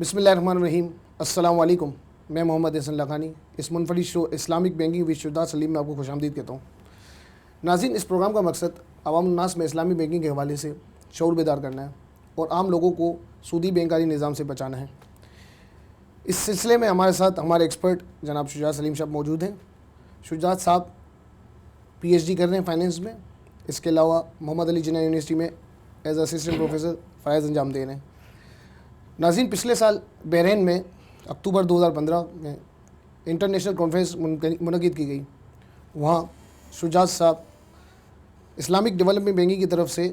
بسم اللہ الرحمن الرحیم. السلام علیکم. میں محمد احسن لکھانی اس منفرد شو اسلامک بینکنگ ود شجاعت سلیم میں آپ کو خوش آمدید کہتا ہوں. ناظرین, اس پروگرام کا مقصد عوام الناس میں اسلامی بینکنگ کے حوالے سے شعور بیدار کرنا ہے اور عام لوگوں کو سودی بینکاری نظام سے بچانا ہے. اس سلسلے میں ہمارے ساتھ ہمارے ایکسپرٹ جناب شجاعت سلیم صاحب موجود ہیں. شجاعت صاحب پی ایچ ڈی کر رہے ہیں فائنینس میں. اس کے علاوہ محمد علی جناح یونیورسٹی میں ایز اسسٹنٹ پروفیسر فائز انجام دے رہے ہیں. ناظرین, پچھلے سال بحرین میں اکتوبر 2015 میں انٹرنیشنل کانفرنس منعقد کی گئی. وہاں شجاعت صاحب اسلامک ڈیولپمنٹ بینکنگ کی طرف سے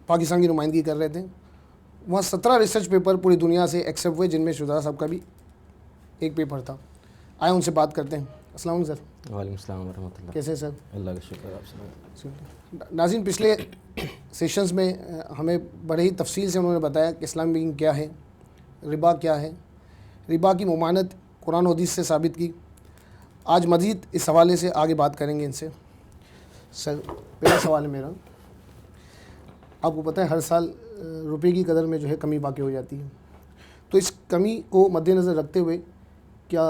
پاکستان کی نمائندگی کر رہے تھے. وہاں 17 ریسرچ پیپر پوری دنیا سے ایکسیپٹ ہوئے, جن میں شجاعت صاحب کا بھی ایک پیپر تھا. آئے ان سے بات کرتے ہیں. السلام علیکم سر. وعلیکم السلام ورحمۃ اللہ. کیسے ہیں سر؟ اللہ کا شکر. آپ سے ناظرین, پچھلے سیشنز میں ہمیں بڑے ہی تفصیل سے انہوں نے بتایا کہ اسلامک بینکنگ کیا ہے, ربا کیا ہے, ربا کی ممانعت قرآن و حدیث سے ثابت کی. آج مزید اس حوالے سے آگے بات کریں گے ان سے. سر, پہلا سوال ہے میرا. آپ کو پتہ ہے ہر سال روپے کی قدر میں جو ہے کمی واقع ہو جاتی ہے, تو اس کمی کو مد نظر رکھتے ہوئے کیا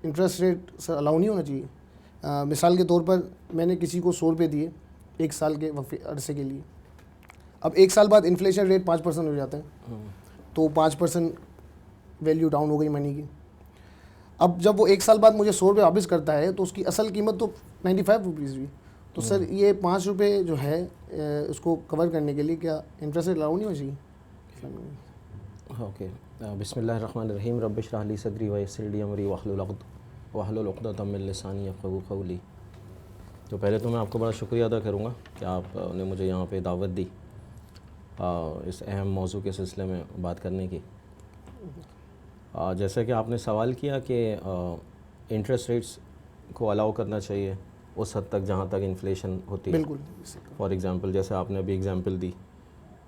انٹرسٹ ریٹ سر الاؤ نہیں ہونا چاہیے؟ مثال کے طور پر میں نے کسی کو 100 روپے دیے ایک سال کے عرصے کے لیے. اب ایک سال بعد انفلیشن ریٹ 5% ہو جاتا ہے, تو 5% ویلیو ڈاؤن ہو گئی منی کی. اب جب وہ ایک سال بعد مجھے 100 روپے واپس کرتا ہے تو اس کی اصل قیمت تو 95 روپیز ہوئی. تو سر یہ 5 روپے جو ہے اس کو کور کرنے کے لیے کیا انٹرسٹ ریٹ لاؤ نہیں ہو چاہیے؟ اوکے. بسم اللہ الرحمن الرحیم. رب اشرح لی صدری ویسر لی امری واحلل عقدۃ من لسانی یفقہوا قولی. تو پہلے تو میں آپ کو بڑا شکریہ ادا کروں گا کہ آپ نے مجھے یہاں پہ دعوت دی اس اہم موضوع کے سلسلے میں بات کرنے کی. جیسا کہ آپ نے سوال کیا کہ انٹرسٹ ریٹس کو الاؤ کرنا چاہیے اس حد تک جہاں تک انفلیشن ہوتی ہے. بالکل. فار ایگزامپل جیسے آپ نے ابھی ایگزامپل دی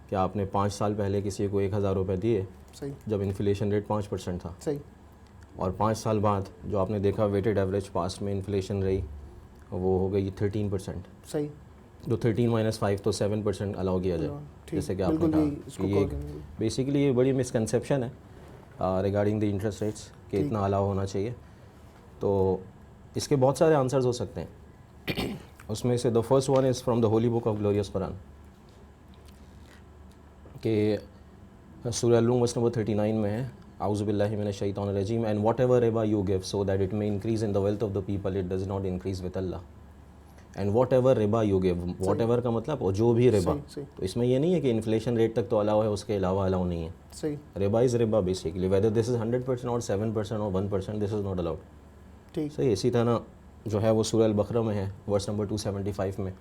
کہ آپ نے 5 سال پہلے کسی کو 1000 روپے دیے جب انفلیشن ریٹ 5% تھا, اور 5 سال بعد جو آپ نے دیکھا ویٹڈ ایوریج پاسٹ میں انفلیشن رہی وہ ہو گئی 13%. صحیح. جو 13 - 5 تو 7% الاؤ کیا جائے, جیسے کہ آپ نے کہا. یہ بیسیکلی یہ بڑی مسکنسیپشن ہے ریگارڈنگ دی انٹرسٹ ریٹس کہ اتنا الاؤ ہونا چاہیے. تو اس کے بہت سارے آنسرز ہو سکتے ہیں. اس میں سے the first one is from the holy book of glorious Quran, کہ سورہ الروم ورس نمبر 39 میں ہے اعوذ باللہ من الشیطان الرجیم, اینڈ واٹ ایور ربا you give so that it may increase in the wealth of the people, it does not increase with Allah. And what ever ربا یو گیو, واٹ ایور کا مطلب جو بھی ربا. تو اس میں یہ نہیں ہے کہ انفلیشن ریٹ تک تو الاؤ ہے, اس کے علاوہ الاؤ نہیں ہے. ربا از ربا بیسیکلی, ویدر دس از 100% اور 7% اور 1%, دس از ناٹ الاؤڈ. صحیح. اسی طرح جو ہے وہ سورہ البقرہ میں ہے ورس نمبر 275 میں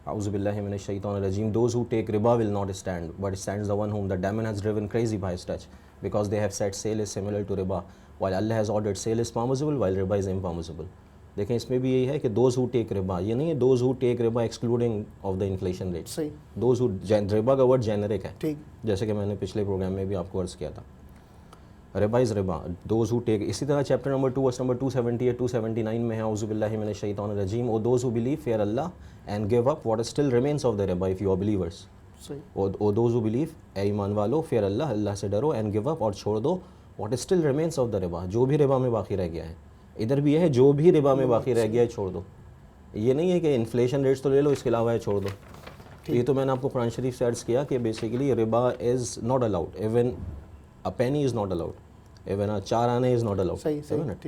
اعوذ باللہ من الشیطان الرجیم, those who take riba will not stand, but stands the one whom the demon has driven crazy by his touch, because they have said sale is similar to riba, while Allah has ordered sale is permissible while riba is impermissible. دیکھیں اس میں بھی یہی ہے کہ those who take riba, یہ نہیں ہے those who take riba excluding of the inflation rate. Those who, riba کا ورڈ جینرک ہے, جیسے کہ میں نے پچھلے پروگرام میں بھی آپ کو عرض کیا تھا. ربا از ربا, دوز who take. اسی طرح چیپٹر نمبر 2 ورس نمبر 278 279 میں ہے اعوذ باللہ من الشیطان الرجیم, او those who believe fear Allah and give up what still remains of the riba if you are believers. O those who believe, اے ایمان والو, fear Allah, اللہ سے ڈرو, and give up, اور چھوڑ دو, what still remains of the riba, جو بھی ربا میں باقی رہ گیا ہے. ادھر بھی یہ ہے جو بھی ربا میں باقی رہ گیا ہے چھوڑ دو. یہ نہیں ہے کہ انفلیشن ریٹس تو لے لو اس کے علاوہ ہے چھوڑ دو. یہ تو میں نے آپ کو قرآن شریف سے عرض کیا کہ بیسیکلی ربا is not allowed, even a penny is not allowed, even a 4 آنے از ناٹ الاؤڈ.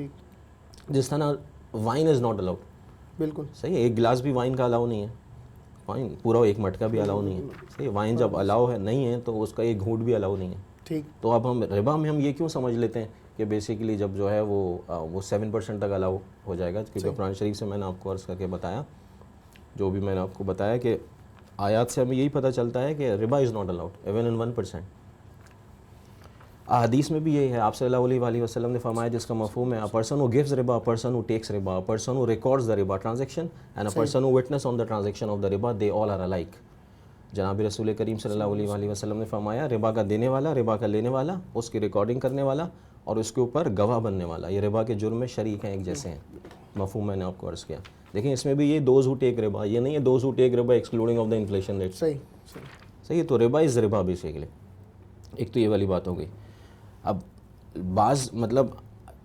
جس طرح وائن از ناٹ الاؤڈ. بالکل صحیح. ایک گلاس بھی وائن کا الاؤ نہیں ہے, وائن پورا ایک مٹکا بھی الاؤ نہیں ہے. صحیح. وائن جب الاؤ ہے نہیں ہے تو اس کا ایک گھونٹ بھی الاؤ نہیں ہے. ٹھیک. تو اب ہم ربا میں ہم یہ کیوں سمجھ لیتے ہیں کہ بیسیکلی جب جو ہے وہ 7% تک الاؤ ہو جائے گا, کیونکہ قرآن شریف سے میں نے آپ کو عرض کر کے بتایا, جو بھی میں نے آپ کو بتایا کہ آیات سے ہمیں یہی پتہ چلتا ہے کہ ربا is not allowed even in 1%. حدیث میں بھی یہی ہے, آپ صلی اللہ علیہ وسلم نے فرمایا جس کا مفہوم ہے, a person who gives riba, a person who takes riba, a person who records the riba transaction, and a person who witness on the transaction of the riba, they all are alike. جناب رسول کریم صلی اللہ علیہ وسلم نے فرمایا ربا کا دینے والا, ربا کا لینے والا, اس کی ریکارڈنگ کرنے والا اور اس کے اوپر گواہ بننے والا, یہ ربا کے جرم میں شریک ہیں, ایک جیسے ہیں. مفہوم میں نے آپ کو عرض کیا. دیکھیں اس میں بھی یہ دوز who take riba, یہ نہیں ہے those who take riba excluding of the inflation rate. صحیح. تو ربا از ربا بیسیکلی. ایک تو یہ والی بات ہو گئی. اب بعض مطلب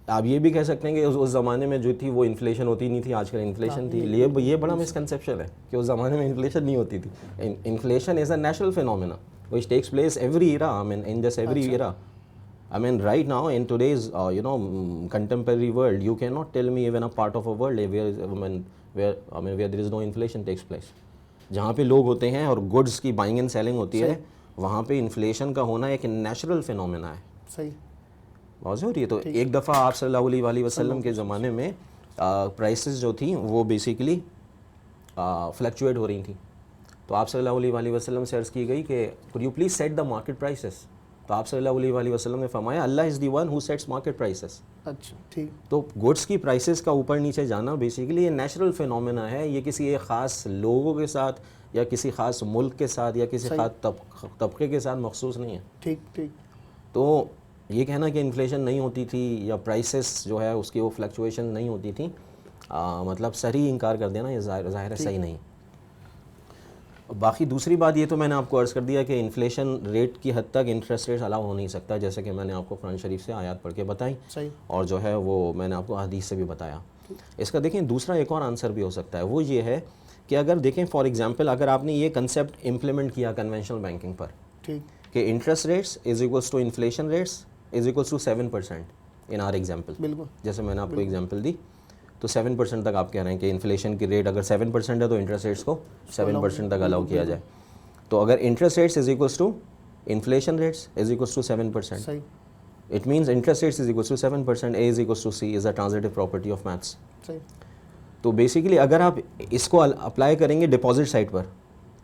آپ یہ بھی کہہ سکتے ہیں کہ اس زمانے میں جو تھی وہ انفلیشن ہوتی نہیں تھی, آج کل انفلیشن تھی. یہ بڑا مسکنسیپشن ہے کہ اس زمانے میں انفلیشن نہیں ہوتی تھی. Inflation is a natural phenomena which takes place every era, I mean in just every era. I mean right now in today's contemporary world, you cannot tell me even a part of a world where there is no inflation takes place. جہاں پہ لوگ ہوتے ہیں اور goods کی buying and selling ہوتی ہے, وہاں پہ انفلیشن کا ہونا ایک نیچرل فینومینا ہے. صحیح واضح ہو رہی ہے. تو ایک دفعہ آپ صلی اللہ علیہ وآلہ وسلم کے زمانے میں پرائسز جو تھیں وہ بیسیکلی فلکچویٹ ہو رہی تھیں. تو آپ صلی اللہ علیہ وآلہ وسلم سے عرض کی گئی کہ could you please set the market prices. تو آپ صلی اللہ علیہ وآلہ وسلم نے فرمایا اللہ is the one who sets market prices. اچھا ٹھیک. تو گڈس کی پرائسز کا اوپر نیچے جانا بیسیکلی یہ نیچرل فینومینا ہے, یہ کسی ایک خاص لوگوں کے ساتھ یا کسی خاص ملک کے ساتھ یا کسی خاص طبقے کے ساتھ مخصوص نہیں ہے. ٹھیک ٹھیک. تو یہ کہنا کہ انفلیشن نہیں ہوتی تھی یا پرائسز جو ہے اس کی وہ فلکچویشن نہیں ہوتی تھی, مطلب صریح انکار کر دینا یہ ظاہر ہے صحیح نہیں. باقی دوسری بات یہ تو میں نے آپ کو عرض کر دیا کہ انفلیشن ریٹ کی حد تک انٹرسٹ ریٹ الاؤ ہو نہیں سکتا, جیسے کہ میں نے آپ کو قرآن شریف سے آیات پڑھ کے بتائی اور جو ہے وہ میں نے آپ کو حدیث سے بھی بتایا. اس کا دیکھیں دوسرا ایک اور آنسر بھی ہو سکتا ہے, وہ یہ ہے کہ اگر دیکھیں فار ایگزامپل اگر آپ نے یہ کنسیپٹ امپلیمنٹ کیا کنونشنل بینکنگ پر کہ interest rates is equals to inflation rates is equals to 7% in our example, بالکل جیسے میں نے آپ کو ایگزامپل دی تو 7% تک آپ کہہ رہے ہیں کہ انفلیشن کی ریٹ اگر 7% ہے تو انٹرسٹ ریٹس کو 7% تک الاؤ کیا جائے. تو اگر interest rates is equals to inflation rates is equals to 7%, it means interest rates is equals to 7%, A is equals to C is A transitive property of maths. تو بیسیکلی اگر آپ اس کو اپلائی کریں گے ڈپازٹ سائڈ پر,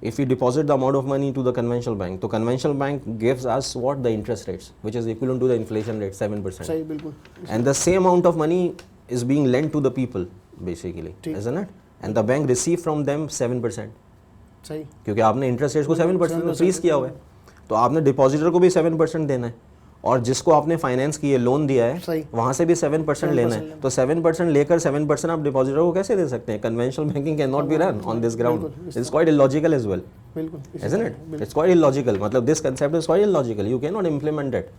if we deposit the amount of money to the conventional bank, تو conventional bank gives us what the interest rates which is equivalent to the inflation rate 7%. صحیح بالکل. And the same amount of money is being lent to the people basically, isn't it? And the bank receive from them 7%. صحیح. کیونکہ آپ نے interest rate کو 7% freeze کیا ہوا ہے, تو آپ نے ڈپازیٹر کو بھی 7% دینا ہے اور جس کو آپ نے فائنینس کی لون دیا ہے وہاں سے بھی 7% لینا ہے. تو 7% لے کر 7% آپ ڈپازیٹر کو کیسے دے سکتے ہیں؟ Conventional banking can not be run on this ground. It's quite illogical as well, isn't it? It's quite illogical. مطلب this concept is quite illogical. You cannot implement it.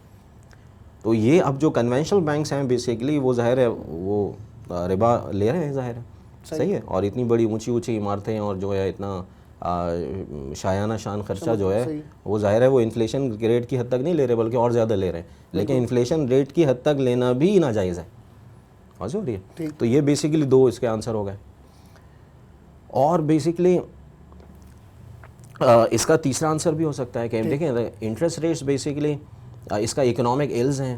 تو یہ اب جو کنونشنل بینکس ہیں بیسیکلی وہ ظاہر ہے وہ ربا لے رہے ہیں, ظاہر ہے صحیح ہے, اور اتنی بڑی اونچی عمارتیں اور جو ہے اتنا شایانہ شان خرچہ جو ہے وہ ظاہر ہے وہ انفلیشن ریٹ کی حد تک نہیں لے رہے بلکہ اور زیادہ لے رہے ہیں, لیکن انفلیشن ریٹ کی حد تک لینا بھی ناجائز ہے. واضح ہو رہی ہے. تو یہ بیسیکلی دو اس کے آنسر ہو گئے. اور بیسیکلی اس کا تیسرا آنسر بھی ہو سکتا ہے کہ دیکھیں انٹرسٹ ریٹس بیسیکلی اس کا اکنامک ایلز ہیں.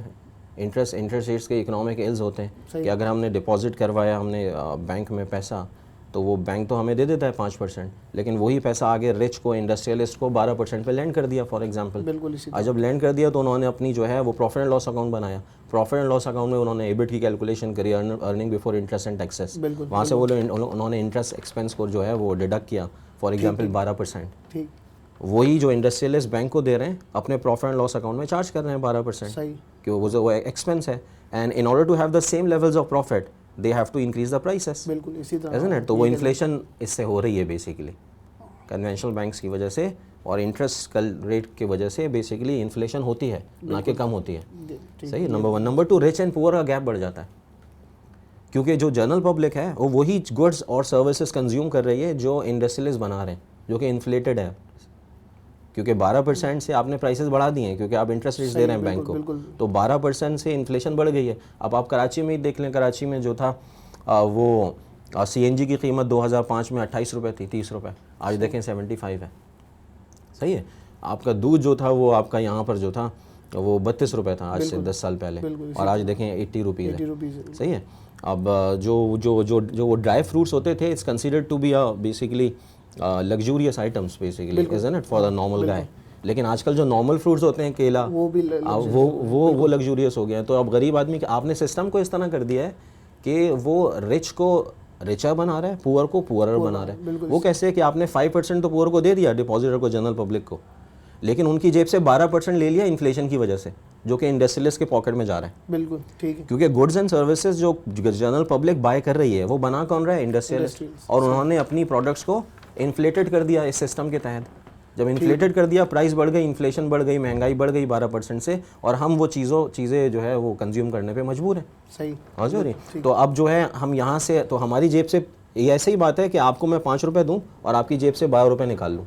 انٹرسٹ ریٹس کے اکنامک ایلز ہوتے ہیں کہ اگر ہم نے ڈپازٹ کروایا ہم نے بینک میں پیسہ تو وہ بینک تو ہمیں دے دیتا ہے 5%, لیکن وہی پیسہ آگے رچ کو انڈسٹریلسٹ کو 12% پہ لینڈ کر دیا فار ایگزامپل. اور جب لینڈ کر دیا تو انہوں نے اپنی جو ہے وہ پروفٹ اینڈ لاس اکاؤنٹ بنایا. پروفٹ اینڈ لاس اکاؤنٹ میں انہوں نے ایبٹ کی کیلکولیشن کری, earning before interest and taxes, وہاں سے وہ انہوں نے انٹرسٹ ایکسپینس کو جو ہے وہ ڈیڈکٹ کیا فار ایگزامپل 12%. وہی جو انڈسٹریلسٹ بینک کو دے رہے ہیں اپنے پروفٹ اینڈ لاس اکاؤنٹ میں چارج کر رہے ہیں 12% کہ وہ ایکسپینس ہے. And in order to have the same levels of profit they have to increase the prices, بالکل اسی طرح, isn't it? تو وہ انفلیشن اس سے ہو رہی ہے بیسیکلی کنونشنل بینکس کی وجہ سے اور انٹرسٹ ریٹ کی وجہ سے بیسیکلی انفلیشن ہوتی ہے نہ کہ کم ہوتی ہے. صحیح. نمبر 1. نمبر 2, رچ اینڈ پور کا گیپ بڑھ جاتا ہے کیونکہ جو جنرل پبلک ہے وہ وہی گڈس اور سروسز کنزیوم کر رہی ہے جو انڈسٹریلسٹ بنا رہے ہیں جو کہ انفلیٹڈ ہے, کیونکہ 12% سے آپ نے پرائسز بڑھا دیے ہیں کیونکہ آپ انٹرسٹ ریٹس دے رہے ہیں بینک کو, تو 12% سے انفلیشن بڑھ گئی ہے. اب آپ کراچی میں ہی دیکھ لیں, کراچی میں جو تھا وہ سی این جی کی قیمت 2005 میں 28 روپے تھی, 30 روپے, آج دیکھیں 75 ہے. صحیح ہے. آپ کا دودھ جو تھا وہ آپ کا یہاں پر جو تھا وہ 32 روپے تھا آج سے 10 سال پہلے, اور آج دیکھیں 80 روپیز ہے. صحیح ہے. اب جو وہ ڈرائی فروٹس ہوتے تھے it's considered to be basically luxurious items basically, isn't it, for the normal guy. لیکن آج کل جو نارمل فروٹس ہوتے ہیں کیلا وہ لگزوریس ہو گیا ہے. تو اب غریب آدمی آپ نے سسٹم کو اس طرح کر دیا ہے کہ وہ رچ کو رچر بنا رہا ہے, پور کو پورر بنا رہا ہے. وہ کیسے ہے کہ آپ نے 5% تو پور کو دے دیا ڈپازیٹر کو, جنرل پبلک کو, لیکن ان کی جیب سے 12% لے لیا انفلیشن کی وجہ سے جو کہ انڈسٹریلسٹ کے پاکٹ میں جا رہا ہے. بالکل ٹھیک ہے. کیونکہ گڈز اینڈ سروسز جو جنرل پبلک بائی کر رہی ہے وہ بنا کون رہا ہے؟ انڈسٹریلسٹ, اور انہوں نے اپنی پروڈکٹس کو انفلیٹڈ کر دیا اس سسٹم کے تحت. جب انفلیٹڈ کر دیا, پرائز بڑھ گئی, انفلیشن بڑھ گئی, مہنگائی بڑھ گئی 12% سے, اور ہم وہ چیزیں جو ہے وہ کنزیوم کرنے پہ مجبور ہیں. صحیح. تو اب جو ہے ہم یہاں سے, تو ہماری جیب سے یہ ایسے ہی بات ہے کہ آپ کو میں 5 روپے دوں اور آپ کی جیب سے 12 روپے نکال لوں.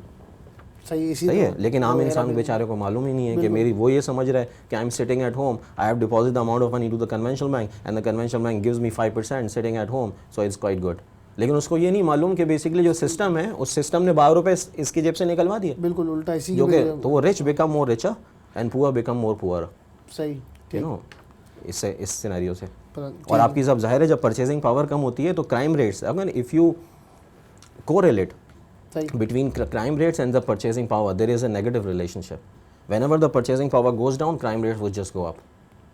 صحیح ہے, لیکن عام انسان بیچارے کو معلوم ہی نہیں ہے کہ میری, وہ یہ سمجھ رہا ہے کہ I am sitting at home, I have deposit the amount of money to the conventional bank and the conventional bank gives me 5% sitting at home, so it's quite good. لیکن اس کو یہ نہیں معلوم کہ بیسکلی جو سسٹم ہے, اس system نے 12 روپے اس کی جیب سے نکلوا دیے. بالکل الٹا اسی جو کہ تو وہ rich become more richer and پور بیکم مور پور. صحیح. یو نو اس سینیریو سے. اور آپ کی جب ظاہر ہے جب پرچیزنگ پاور کم ہوتی ہے تو کرائم ریٹس, اگر if you correlate between crime rates and the purchasing power, there is a negative relationship. Whenever the purchasing power goes down, crime rates would just go up.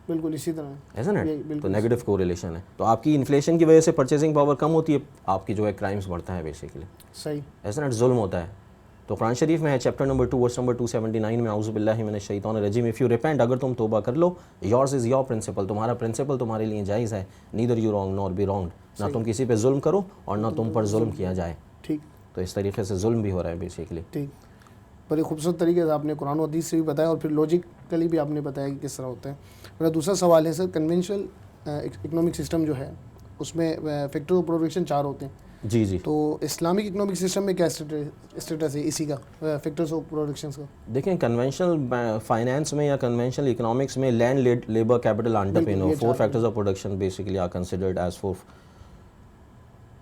بالکل اسی طرح, isn't it? تو negative correlation ہے. تو آپ کی inflation کی وجہ سے پرچیزنگ پاور کم ہوتی ہے, آپ کی جو ہے کرائمس بڑھتا ہے بیسیکلی. صحیح. isn't it? ظلم ہوتا ہے. تو قرآن شریف میں ہے چیپٹر نمبر 2 ورس نمبر 279 میں, اعوذ باللہ من الشیطان الرجیم, if you repent, اگر تم توبہ کر لو, yours is your principle, تمہارا پرنسپل تمہارے لیے جائز ہے, neither you wrong nor be wronged, نہ تم کسی پہ ظلم کرو اور نہ تم پر ظلم کیا جائے. ٹھیک. تو اس طریقے سے ظلم بھی ہو رہا ہے بیسیکلی. ٹھیک. بڑی خوبصورت طریقے سے آپ نے قرآن و حدیث سے بھی بتایا اور پھر لاجیکلی بھی آپ نے بتایا کہ کس طرح ہوتا ہے. میرا دوسرا سوال ہے سر, کنونشنل اکنامک سسٹم جو ہے اس میں فیکٹر آف پروڈکشن 4 ہوتے ہیں. جی جی. تو اسلامک اکنامک سسٹم میں کیا اسٹیٹس ہے اسی کا, فیکٹرز آف پروڈکشن کا؟ دیکھیں کنونشنل فائنینس میں یا کنونشنل اکنامکس میں land, labour, capital, entrepreneur, 4 factors of production basically are considered as 4.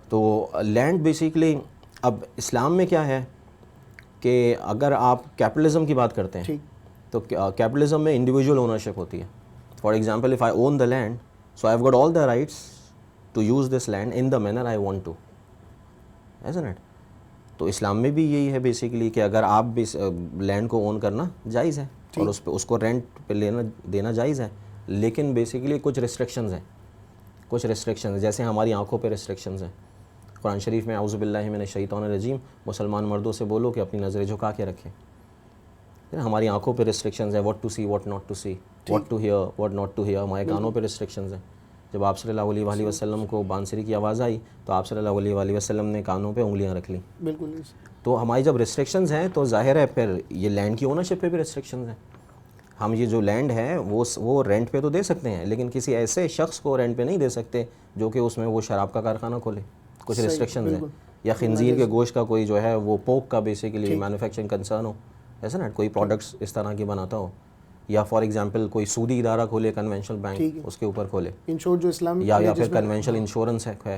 تو لینڈ بیسیکلی, اب اسلام میں کیا ہے کہ اگر آپ کیپٹلزم کی بات کرتے ہیں تو کیپٹلزم میں انڈیویجول اونرشپ ہوتی ہے. For example, if I own the land, so I have got all the rights to use this land in the manner I want to, isn't it? تو اسلام میں بھی یہی ہے بیسیکلی کہ اگر آپ بھی لینڈ کو اون کرنا جائز ہے اور اس کو رینٹ پہ دینا جائز ہے, لیکن بیسیکلی کچھ ریسٹرکشنز ہیں, جیسے ہماری آنکھوں پہ ریسٹرکشنز ہیں. قرآن شریف میں اعوذ باللہ من الشیطان الرجیم, مسلمان مردوں سے بولو کہ اپنی نظریں جھکا کے رکھیں. ہماری آنکھوں پہ ریسٹرکشنز ہیں, what to see, what not to see, what to hear, what not to hear. ہمارے کانوں پہ ریسٹرکشنز ہیں. جب آپ صلی اللہ علیہ وآلہ وسلم کو بانسری کی آواز آئی تو آپ صلی اللہ علیہ وآلہ وسلم نے کانوں پہ انگلیاں رکھ لیں. بالکل. تو ہماری جب ریسٹرکشنز ہیں تو ظاہر ہے پھر یہ لینڈ کی اونرشپ پہ بھی ریسٹرکشنز ہیں. ہم یہ جو لینڈ ہے وہ رینٹ پہ تو دے سکتے ہیں, لیکن کسی ایسے شخص کو رینٹ پہ نہیں دے سکتے جو کہ اس میں وہ شراب کا کارخانہ کھولے. کچھ ریسٹرکشنز ہیں. یا خنزیر کے گوشت کا کوئی جو ہے وہ پوک کا بیسیکلی مینوفیکچرنگ کنسرن ہو, ایسا نا, کوئی پروڈکٹس اس طرح کی بناتا ہو. یا فار ایگزامپل کوئی سودی ادارہ کھولے, کنونشنل بینک, اس کے اوپر کھولے, انشور جو اسلام یا پھر کنونشنل انشورنس ہے.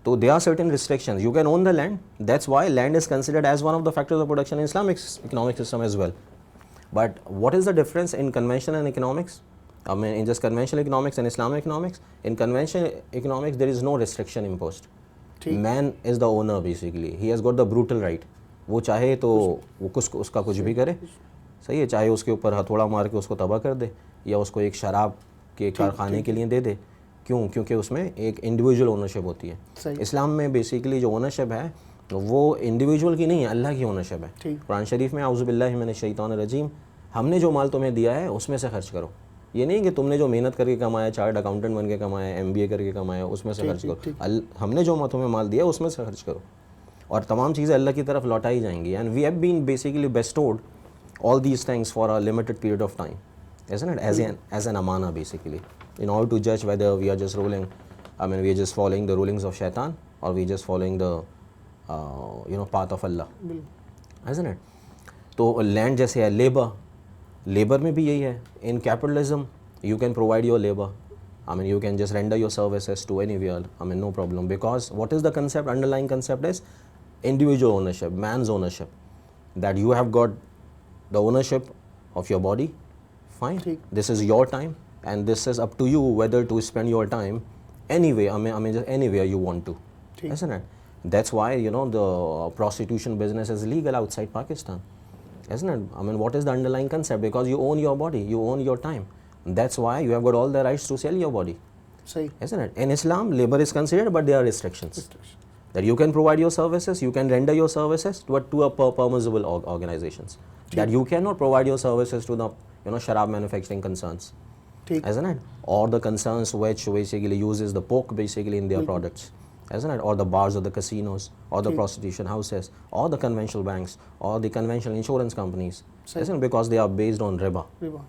تو there are certain restrictions. You can own the land. That's why land is considered as one of the factors of production in Islamic economic system as well. But what is the difference in conventional and economics? I mean, in just conventional economics and Islamic economics. In conventional economics, there is no restriction imposed. Man is the owner basically. He has got the brutal right. وہ چاہے تو وہ اس کا کچھ بھی کرے, صحیح ہے, چاہے اس کے اوپر ہتھوڑا مار کے اس کو تباہ کر دے یا اس کو ایک شراب کے کارخانے کے لیے دے دے. کیوں؟ کیونکہ اس میں ایک انڈیویجول اونرشپ ہوتی ہے. اسلام میں بیسیکلی جو اونرشپ ہے وہ انڈیویجول کی نہیں ہے, اللہ کی اونرشپ ہے. قرآن شریف میں اعوذ باللہ من الشیطان الرجیم, ہم نے جو مال تمہیں دیا ہے اس میں سے خرچ کرو. یہ نہیں کہ تم نے جو محنت کر کے کمایا, چارٹرڈ اکاؤنٹنٹ بن کے کمایا, MBA کر کے کمایا, اس میں سے خرچ کرو. ہم نے جو تمہیں مال دیا اس میں سے خرچ کرو, اور تمام چیزیں اللہ کی طرف لوٹائی جائیں گی. And we have been basically bestowed all these things for a limited period of time, isn't it? As an amana basically, in order to judge whether we are just ruling, I mean we are just following the rulings of shaitan or we are just following the path of Allah, isn't it? تو land جیسے ہے, labor میں بھی یہی ہے. In capitalism you can provide your labor, I mean you can just render your services to anywhere, I mean no problem, because what is the concept, underlying concept is individual ownership, man's ownership, that you have got the ownership of your body. Fine, this is your time and this is up to you whether to spend your time anyway, I mean just anywhere you want to, isn't it? That's why the prostitution business is legal outside Pakistan, isn't it? I mean what is the underlying concept? Because you own your body, you own your time, that's why you have got all the rights to sell your body, isn't it? In Islam labor is considered, but there are restrictions that you can provide your services, you can render your services to a permissible organizations, that you cannot provide your services to the sharab manufacturing concerns, isn't it? Or the concerns which basically uses the pork basically in their products, isn't it? Or the bars or the casinos or the prostitution houses or the conventional banks or the conventional insurance companies, isn't it? Because they are based on riba,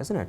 isn't it?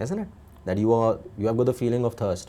isn't it? That you have got the feeling of thirst.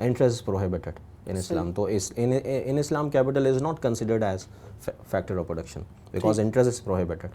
Interest is prohibited in Islam. So in Islam, capital is not considered as factor of production because interest is prohibited.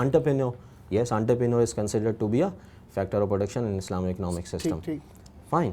Entrepreneur, yes, entrepreneur is considered to be a factor of production in Islamic economic system. Fine.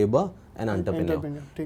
labor and entrepreneur.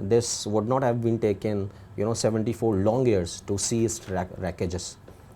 this would not have been taken 74 long years to see its wreckages.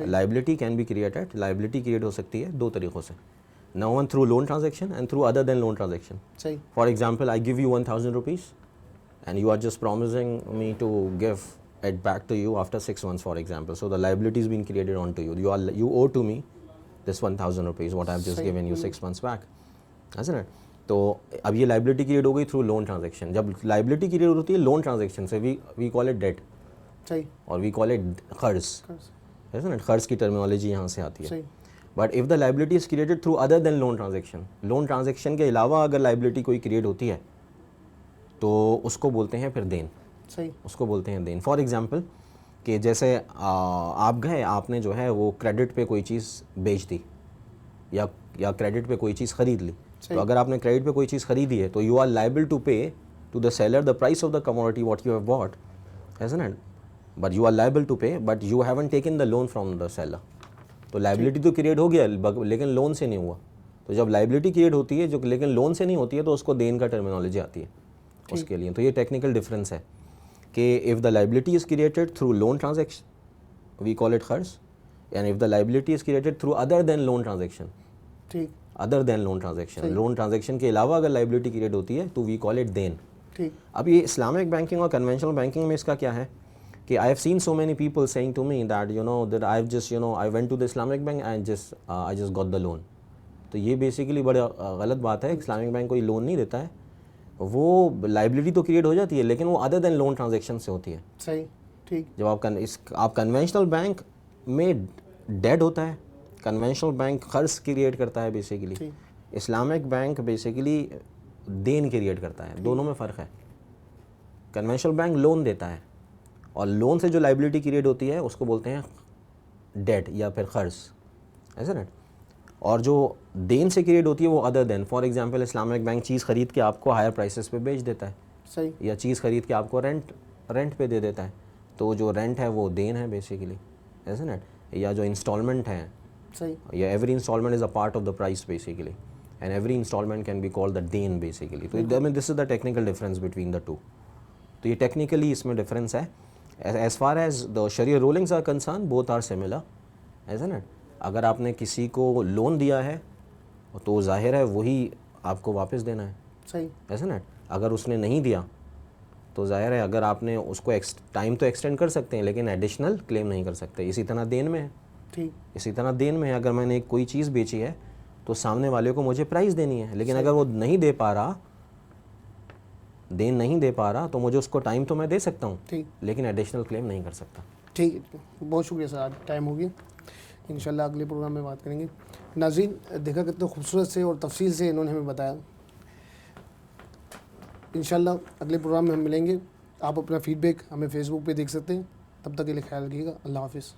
Liability can be created, liability create ہو سکتی ہے دو طریقوں سے, number one through loan transaction and through other than loan transaction. صحیح. For example I give you 1000 rupees and you are just promising me to give it back to you after 6 months, for example. So the liability is being created onto you. You owe to me this 1000 rupees what I have just given you 6 months back, isn't it? تو اب یہ liability create ہو گئی through loan transaction. جب liability create ہوتی ہے loan transaction سے, وی call it date, صحیح, اور وی کال اٹ قرض, isn't it? قرض کی ٹرمینالوجی یہاں سے آتی ہے. صحیح. But if the liability is created through other than loan transaction, loan transaction کے علاوہ اگر لائبلٹی کوئی کریٹ ہوتی ہے تو اس کو بولتے ہیں پھر دین. صحیح. اس کو بولتے ہیں دین. فار ایگزامپل کہ جیسے آپ گئے, آپ نے جو ہے وہ کریڈٹ پہ کوئی چیز بیچ دی یا کریڈٹ پہ کوئی چیز خرید لی. تو اگر آپ نے کریڈٹ پہ کوئی چیز خریدی ہے تو you are liable to pay to the seller the price of the commodity what you have bought, isn't it? But you are liable to pay but you haven't taken the loan from the seller. تو liability تو create ہو گیا لیکن loan سے نہیں ہوا. تو جب لائبلٹی کریٹ ہوتی ہے جو لیکن لون سے نہیں ہوتی ہے تو اس کو دین کا ٹرمینالوجی آتی ہے اس کے لیے. تو یہ ٹیکنیکل ڈفرینس ہے کہ if the liability is created through loan transaction we call it قرض, and if the liability is created through other than loan transaction, ٹھیک, other than loan transaction, loan transaction کے علاوہ اگر لائبلٹی کریٹ ہوتی ہے تو وی کال اٹ دین. ٹھیک. اب یہ اسلامک بینکنگ اور کنونشنل بینکنگ میں اس کا کیا ہے کہ I have seen so many people saying to me that you know that I have just you know I went to the Islamic bank and I just got the loan. تو یہ basically بڑا غلط بات ہے. Islamic bank کوئی loan نہیں دیتا ہے, وہ لائبلٹی تو کریٹ ہو جاتی ہے لیکن وہ ادر دین لون ٹرانزیکشن سے ہوتی ہے. صحیح, ٹھیک. جب آپ کنونشنل بینک میں ڈیڈ ہوتا ہے, کنونشنل بینک قرض کریٹ کرتا ہے بیسیکلی, اسلامک بینک بیسیکلی دین کریٹ کرتا ہے. دونوں میں فرق ہے. کنونشنل بینک لون دیتا ہے اور لون سے جو لائبلٹی کریٹ ہوتی ہے اس کو بولتے ہیں ڈیٹ یا پھر قرض, ایسا نا. اور جو دین سے کریٹ ہوتی ہے وہ other than. For example Islamic bank چیز خرید کے آپ کو ہائر پرائسز پہ بیچ دیتا ہے, صحیح, یا چیز خرید کے آپ کو رینٹ پہ دے دیتا ہے. تو جو رینٹ ہے وہ دین ہے بیسیکلی, ایسا نا. یا جو انسٹالمنٹ ہے, صحیح, یا every instalment is a part of the price basically, and every instalment can be call the دین بیسیکلی. تو this is the technical difference between the two. تو یہ ٹیکنیکلی اس میں ڈفرینس ہے. ایز فار ایز دا شریع rulings are concern both are similar, ایسا نا. اگر آپ نے کسی کو لون دیا ہے تو ظاہر ہے وہی آپ کو واپس دینا ہے, صحیح, ایسا نا. اگر اس نے نہیں دیا تو ظاہر ہے اگر آپ نے اس کو ٹائم تو ایکسٹینڈ کر سکتے ہیں لیکن ایڈیشنل کلیم نہیں کر سکتے. اسی طرح دین میں ہے, ٹھیک, اسی طرح دین میں ہے. اگر میں نے کوئی چیز بیچی ہے تو سامنے والے کو مجھے پرائز دینی ہے, لیکن اگر وہ نہیں دے پا رہا, دین نہیں دے پا رہا, تو مجھے اس کو ٹائم تو میں دے سکتا ہوں, ٹھیک, لیکن ایڈیشنل کلیم نہیں کر سکتا. ٹھیک. بہت شکریہ سر, آج ٹائم ہو گیا. انشاءاللہ اگلے پروگرام میں بات کریں گے. ناظرین, دیکھا کتنے خوبصورت سے اور تفصیل سے انہوں نے ہمیں بتایا. انشاءاللہ اگلے پروگرام میں ہم ملیں گے. آپ اپنا فیڈ بیک ہمیں فیس بک پہ دیکھ سکتے ہیں. تب تک کے لیے خیال رکھیے گا. اللہ حافظ.